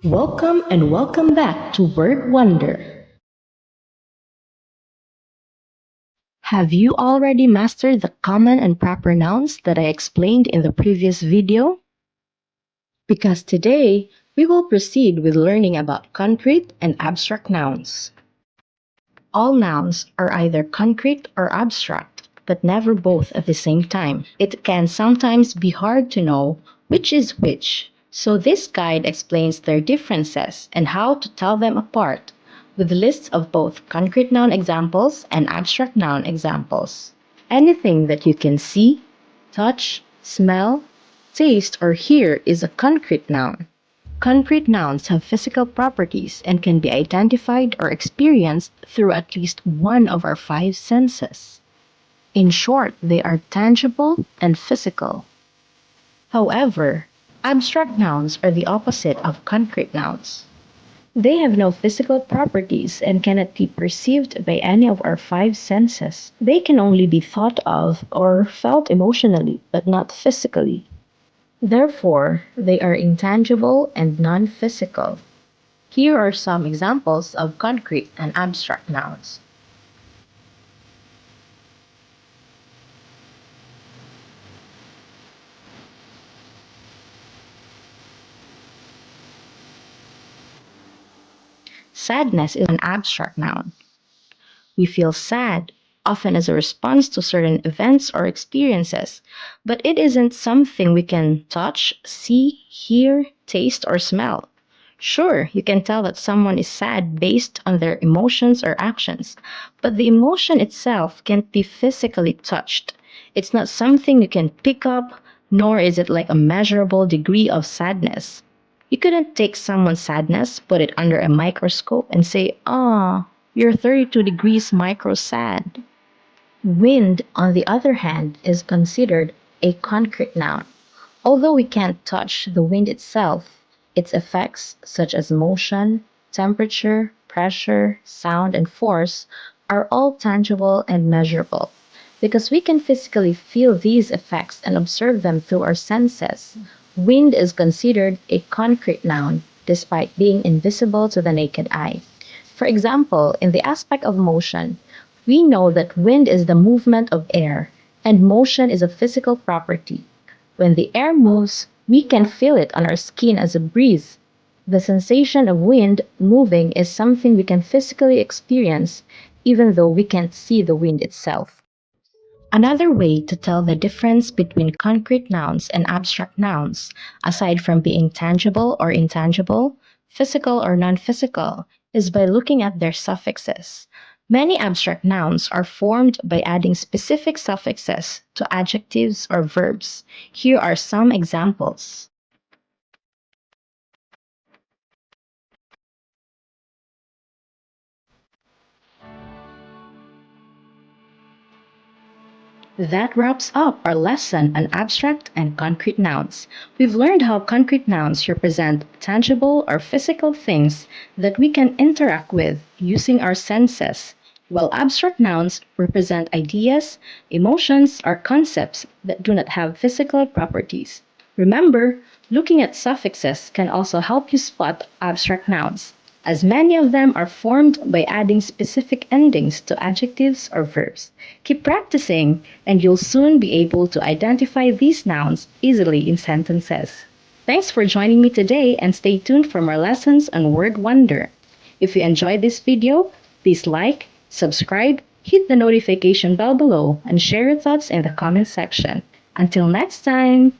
Welcome and welcome back to Word Wonder. Have you already mastered the common and proper nouns that I explained in the previous video? Because today we will proceed with learning about concrete and abstract nouns. All nouns are either concrete or abstract, but never both at the same time. It can sometimes be hard to know which is which, so this guide explains their differences and how to tell them apart, with lists of both concrete noun examples and abstract noun examples. Anything that you can see, touch, smell, taste, or hear is a concrete noun. Concrete nouns have physical properties and can be identified or experienced through at least one of our five senses. In short, they are tangible and physical. However, abstract nouns are the opposite of concrete nouns. They have no physical properties and cannot be perceived by any of our five senses. They can only be thought of or felt emotionally, but not physically. Therefore, they are intangible and non physical. Here are some examples of concrete and abstract nouns. Sadness is an abstract noun. We feel sad, often as a response to certain events or experiences, but it isn't something we can touch, see, hear, taste, or smell. Sure, you can tell that someone is sad based on their emotions or actions, but the emotion itself can't be physically touched. It's not something you can pick up, nor is it like a measurable degree of sadness. You couldn't take someone's sadness, put it under a microscope, and say, "Ah, you're 32 degrees micro sad." Wind, on the other hand, is considered a concrete noun. Although we can't touch the wind itself, its effects, such as motion, temperature, pressure, sound, and force, are all tangible and measurable. Because we can physically feel these effects and observe them through our senses, wind is considered a concrete noun despite being invisible to the naked eye. For example, in the aspect of motion, we know that wind is the movement of air, and motion is a physical property. When the air moves, we can feel it on our skin as a breeze. The sensation of wind moving is something we can physically experience, even though we can't see the wind itself. Another way to tell the difference between concrete nouns and abstract nouns, aside from being tangible or intangible, physical or non physical, is by looking at their suffixes. Many abstract nouns are formed by adding specific suffixes to adjectives or verbs. Here are some examples. That wraps up our lesson on abstract and concrete nouns. We've learned how concrete nouns represent tangible or physical things that we can interact with using our senses, while abstract nouns represent ideas, emotions, or concepts that do not have physical properties. Remember, looking at suffixes can also help you spot abstract nouns, as many of them are formed by adding specific endings to adjectives or verbs. Keep practicing, and you'll soon be able to identify these nouns easily in sentences. Thanks for joining me today, and stay tuned for more lessons on Word Wonder. If you enjoyed this video, please like, subscribe, hit the notification bell below, and share your thoughts in the comment section. Until next time!